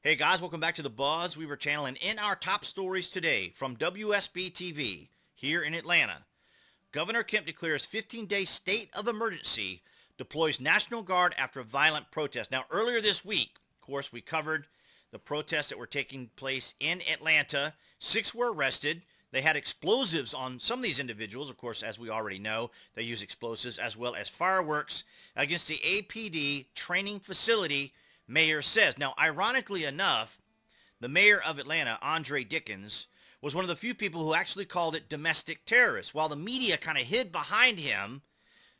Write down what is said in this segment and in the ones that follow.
Hey guys, welcome back to the BuzWeaver channel, and in our top stories today from WSB TV here in Atlanta, Governor Kemp declares 15-day state of emergency, deploys National Guard after violent protests. Now, earlier this week, of course, we covered the protests that were taking place in Atlanta. 6 were arrested. They had explosives on some of these individuals. Of course, as we already know, they use explosives as well as fireworks against the APD training facility, mayor says. Now, ironically enough, the mayor of Atlanta, Andre Dickens, was one of the few people who actually called it domestic terrorists, while the media kind of hid behind him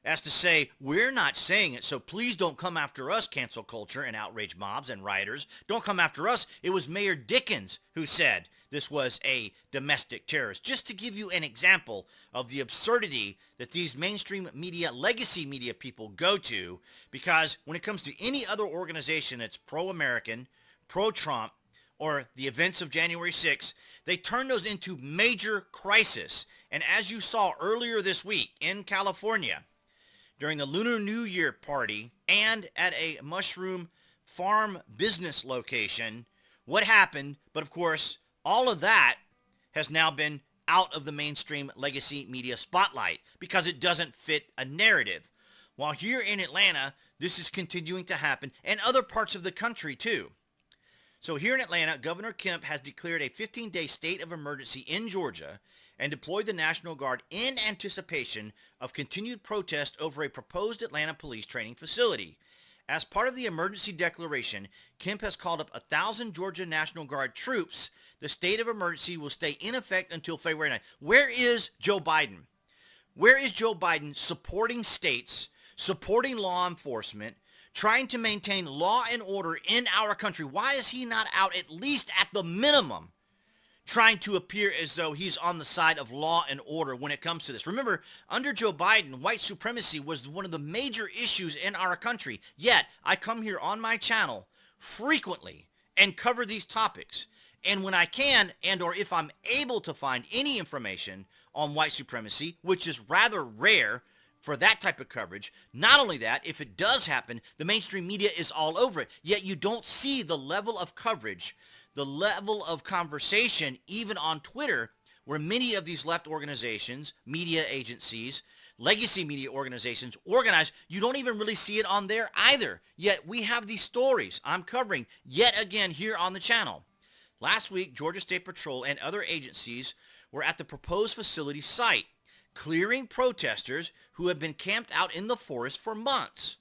as to say, we're not saying it, so please don't come after us, cancel culture and outrage mobs and rioters. Don't come after us. It was Mayor Dickens who said this was a domestic terrorist. Just to give you an example of the absurdity that these mainstream media, legacy media people go to, because when it comes to any other organization that's pro-American, pro-Trump, or the events of January 6th, they turn those into major crisis. And as you saw earlier this week in California, during the Lunar New Year party and at a mushroom farm business location, what happened? But of course, all of that has now been out of the mainstream legacy media spotlight because it doesn't fit a narrative. While here in Atlanta, this is continuing to happen, and other parts of the country too. So here in Atlanta, Governor Kemp has declared a 15-day state of emergency in Georgia and deployed the National Guard in anticipation of continued protest over a proposed Atlanta police training facility. As part of the emergency declaration, Kemp has called up 1,000 Georgia National Guard troops. The state of emergency will stay in effect until February 9th. Where is Joe Biden? Where is Joe Biden supporting states, supporting law enforcement, trying to maintain law and order in our country? Why is he not out, at least at the minimum, trying to appear as though he's on the side of law and order when it comes to this? Remember, under Joe Biden, white supremacy was one of the major issues in our country. Yet, I come here on my channel frequently and cover these topics. And when I can, and or if I'm able to find any information on white supremacy, which is rather rare for that type of coverage, not only that, if it does happen, the mainstream media is all over it. Yet you don't see the level of coverage, the level of conversation, even on Twitter, where many of these left organizations, media agencies, legacy media organizations organize. You don't even really see it on there either. Yet we have these stories I'm covering yet again here on the channel. Last week, Georgia State Patrol and other agencies were at the proposed facility site, clearing protesters who have been camped out in the forest for months.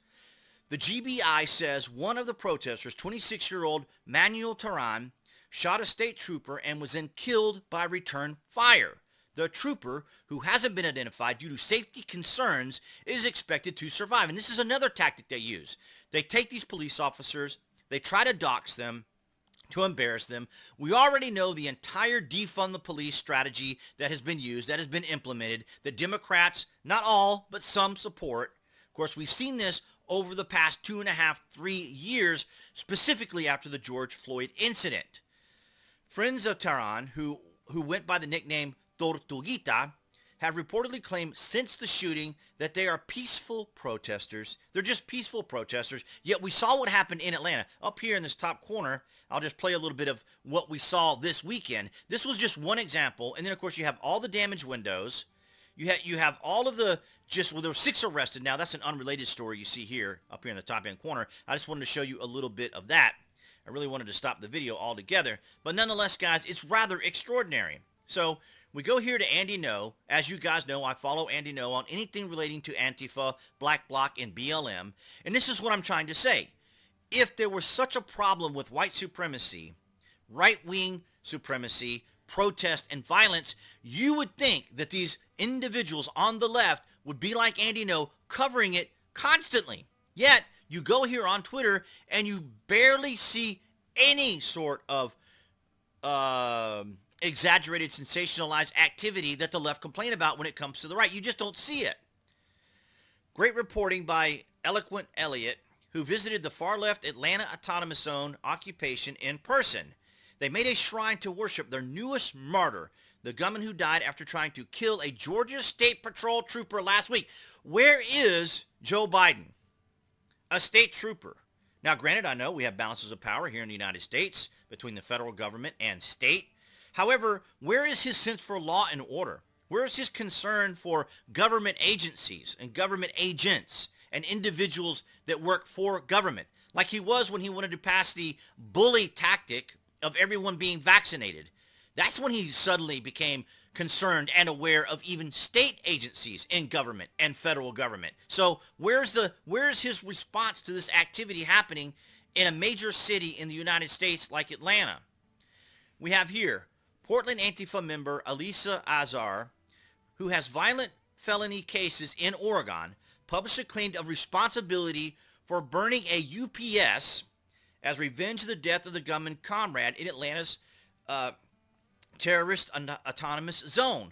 The GBI says one of the protesters, 26-year-old Manuel Taran, shot a state trooper and was then killed by return fire. The trooper, who hasn't been identified due to safety concerns, is expected to survive. And this is another tactic they use. They take these police officers, they try to dox them, to embarrass them. We already know the entire defund the police strategy that has been used, that has been implemented, that Democrats, not all, but some support. Of course, we've seen this over the past 2.5, 3 years, specifically after the George Floyd incident. Friends of Taran, who went by the nickname Tortuguita, have reportedly claimed since the shooting that they are peaceful protesters. They're just peaceful protesters. Yet we saw what happened in Atlanta. Up here in this top corner, I'll just play a little bit of what we saw this weekend. This was just one example. And then, of course, you have all the damaged windows. You have all of the, well, there were 6 arrested. Now, that's an unrelated story you see here, up here in the top end corner. I just wanted to show you a little bit of that. I really wanted to stop the video altogether. But nonetheless, guys, it's rather extraordinary. So we go here to Andy No. As you guys know, I follow Andy No on anything relating to Antifa, Black Bloc, and BLM. And this is what I'm trying to say. If there was such a problem with white supremacy, right-wing supremacy, protest, and violence, you would think that these individuals on the left would be like Andy No, covering it constantly. Yet, you go here on Twitter and you barely see any sort of exaggerated, sensationalized activity that the left complain about when it comes to the right. You just don't see it. Great reporting by Eloquent Elliott, who visited the far-left Atlanta Autonomous Zone occupation in person. They made a shrine to worship their newest martyr, the gunman who died after trying to kill a Georgia State Patrol trooper last week. Where is Joe Biden? A state trooper Now, granted, I know we have balances of power here in the United States between the federal government and state. However, where is his sense for law and order? Where is his concern for government agencies and government agents and individuals that work for government? Like he was when he wanted to pass the bully tactic of everyone being vaccinated. That's when he suddenly became concerned and aware of even state agencies in government and federal government. So where's his response to this activity happening in a major city in the United States like Atlanta? We have here Portland Antifa member Elisa Azar, who has violent felony cases in Oregon, published a claim of responsibility for burning a UPS as revenge of the death of the gunman comrade in Atlanta's terrorist autonomous zone.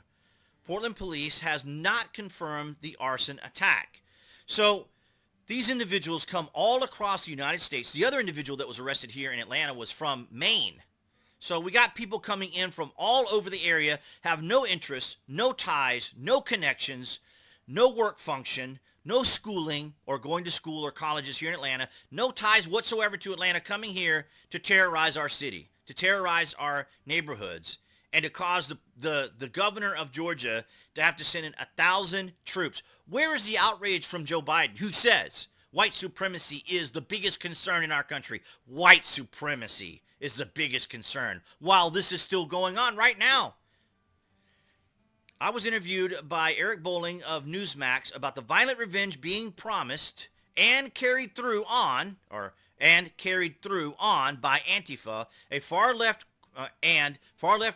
Portland police has not confirmed the arson attack. So these individuals come all across the United States. The other individual that was arrested here in Atlanta was from Maine. So we got people coming in from all over the area, have no interest, no ties, no connections, no work function, no schooling or going to school or colleges here in Atlanta, no ties whatsoever to Atlanta, coming here to terrorize our city, to terrorize our neighborhoods, and to cause the governor of Georgia to have to send in 1,000 troops. Where is the outrage from Joe Biden, who says white supremacy is the biggest concern in our country? White supremacy is the biggest concern, while this is still going on right now. I was interviewed by Eric Bolling of Newsmax about the violent revenge being promised and carried through on by Antifa, a far left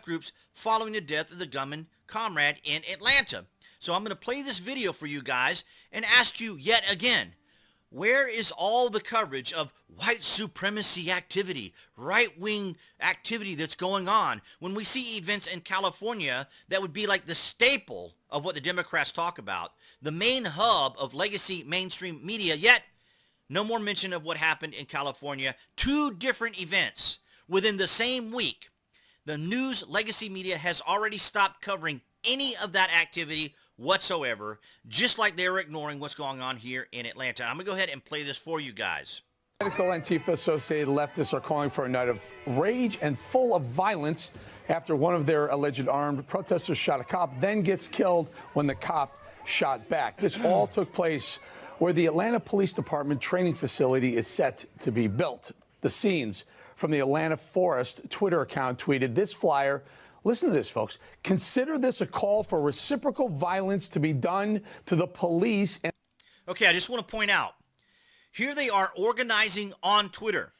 groups following the death of the gunman comrade in Atlanta. So I'm going to play this video for you guys and ask you yet again, where is all the coverage of white supremacy activity, right-wing activity that's going on when we see events in California that would be like the staple of what the Democrats talk about, the main hub of legacy mainstream media, yet no more mention of what happened in California. 2 different events within the same week. The news legacy media has already stopped covering any of that activity whatsoever, just like they were ignoring what's going on here in Atlanta. I'm going to go ahead and play this for you guys. Radical Antifa-associated leftists are calling for a night of rage and full of violence after one of their alleged armed protesters shot a cop, then gets killed when the cop shot back. This all took place where the Atlanta Police Department training facility is set to be built. The scenes from the Atlanta Forest Twitter account tweeted this flyer. Listen to this, folks. Consider this a call for reciprocal violence to be done to the police. Okay, I just want to point out, here they are organizing on Twitter,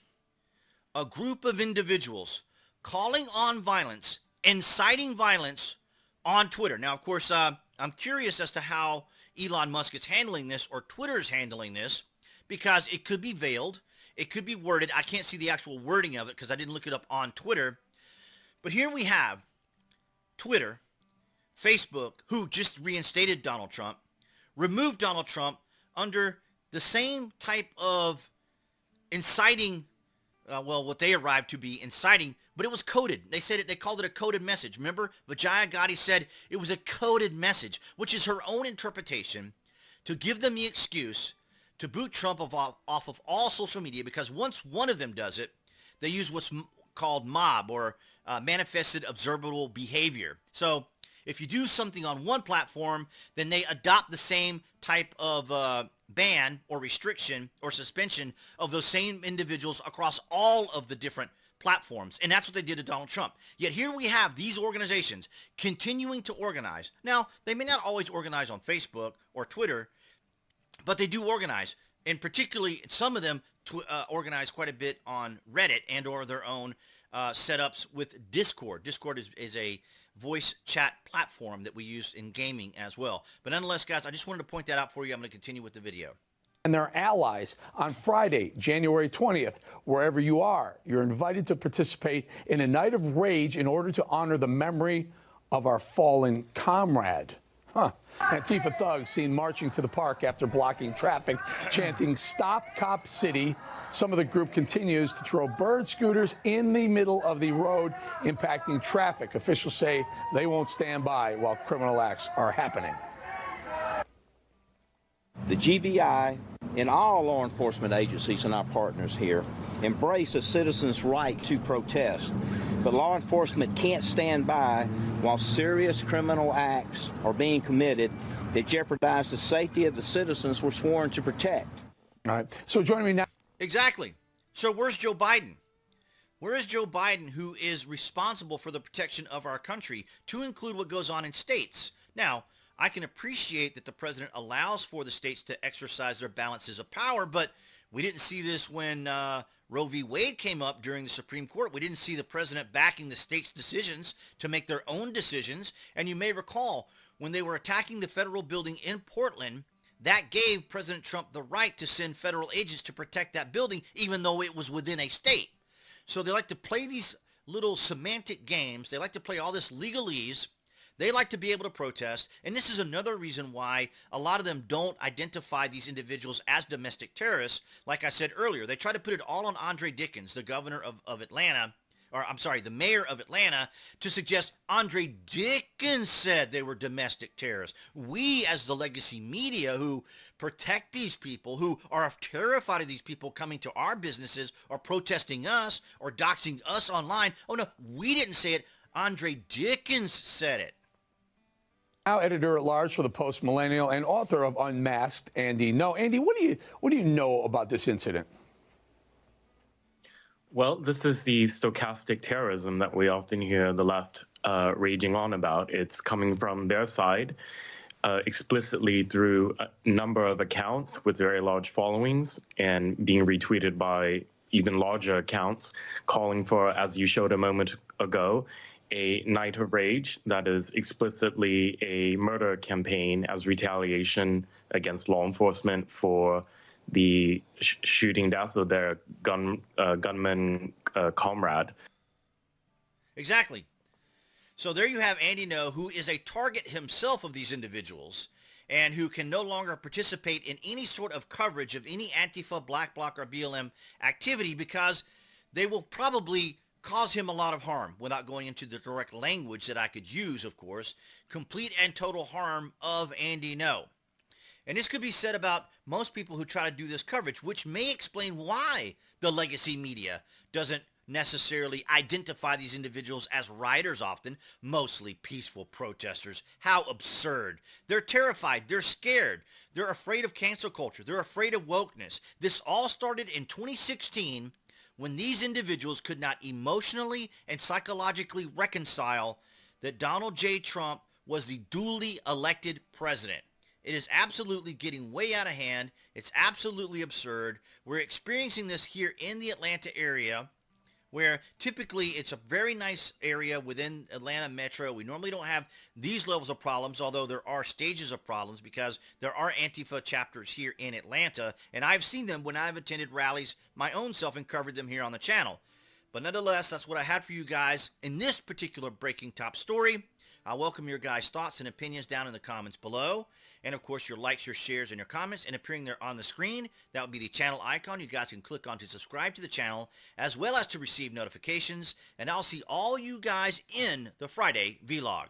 a group of individuals calling on violence, inciting violence on Twitter. Now, of course, I'm curious as to how Elon Musk is handling this, or Twitter is handling this, because it could be veiled. It could be worded. I can't see the actual wording of it because I didn't look it up on Twitter. But here we have Twitter, Facebook, who just reinstated Donald Trump, removed Donald Trump under the same type of inciting, what they arrived to be inciting, but it was coded. They said it, they called it a coded message. Remember, Vijaya Gotti said it was a coded message, which is her own interpretation to give them the excuse to boot Trump off of all social media, because once one of them does it, they use what's called mob, or manifested observable behavior. So if you do something on one platform, then they adopt the same type of ban or restriction or suspension of those same individuals across all of the different platforms. And that's what they did to Donald Trump. Yet here we have these organizations continuing to organize. Now, they may not always organize on Facebook or Twitter, but they do organize. And particularly, some of them organize quite a bit on Reddit and or their own setups with Discord. Discord is a voice chat platform that we use in gaming as well. But nonetheless, guys, I just wanted to point that out for you. I'm going to continue with the video. And their allies on Friday, January 20th, wherever you are, you're invited to participate in a night of rage in order to honor the memory of our fallen comrade. Antifa thugs seen marching to the park after blocking traffic, chanting "Stop Cop City." Some of the group continues to throw bird scooters in the middle of the road, impacting traffic. Officials say they won't stand by while criminal acts are happening. The GBI and all law enforcement agencies and our partners here embrace a citizen's right to protest, but law enforcement can't stand by while serious criminal acts are being committed that jeopardize the safety of the citizens we're sworn to protect. All right. So joining me now. Exactly. So where's Joe Biden? Where is Joe Biden, who is responsible for the protection of our country, to include what goes on in states? Now, I can appreciate that the president allows for the states to exercise their balances of power, but we didn't see this when Roe v. Wade came up during the Supreme Court. We didn't see the president backing the states' decisions to make their own decisions. And you may recall when they were attacking the federal building in Portland, that gave President Trump the right to send federal agents to protect that building, even though it was within a state. So they like to play these little semantic games. They like to play all this legalese. They like to be able to protest. And this is another reason why a lot of them don't identify these individuals as domestic terrorists. Like I said earlier, they try to put it all on Andre Dickens, the governor of Atlanta, or I'm sorry, the mayor of Atlanta, to suggest Andre Dickens said they were domestic terrorists. We, as the legacy media who protect these people, who are terrified of these people coming to our businesses or protesting us or doxing us online, oh no, we didn't say it. Andre Dickens said it. Now editor-at-large for the Post Millennial and author of Unmasked, Andy Ngo. Andy, what do you know about this incident? Well, this is the stochastic terrorism that we often hear the left raging on about. It's coming from their side explicitly through a number of accounts with very large followings and being retweeted by even larger accounts, calling for, as you showed a moment ago, a night of rage that is explicitly a murder campaign as retaliation against law enforcement for the shooting death of their gunman comrade. Exactly. So there you have Andy Ngo, who is a target himself of these individuals and who can no longer participate in any sort of coverage of any Antifa, Black Bloc, or BLM activity because they will probably cause him a lot of harm without going into the direct language that I could use, of course. Complete and total harm of Andy Ngo. And this could be said about most people who try to do this coverage, which may explain why the legacy media doesn't necessarily identify these individuals as rioters often, mostly peaceful protesters. How absurd. They're terrified. They're scared. They're afraid of cancel culture. They're afraid of wokeness. This all started in 2016 when these individuals could not emotionally and psychologically reconcile that Donald J. Trump was the duly elected president. It is absolutely getting way out of hand. It's absolutely absurd. We're experiencing this here in the Atlanta area, where typically it's a very nice area within Atlanta Metro. We normally don't have these levels of problems, although there are stages of problems because there are Antifa chapters here in Atlanta, and I've seen them when I've attended rallies my own self and covered them here on the channel. But nonetheless, that's what I had for you guys in this particular breaking top story. I welcome your guys' thoughts and opinions down in the comments below. And of course, your likes, your shares, and your comments, and appearing there on the screen, that would be the channel icon. You guys can click on to subscribe to the channel, as well as to receive notifications. And I'll see all you guys in the Friday vlog.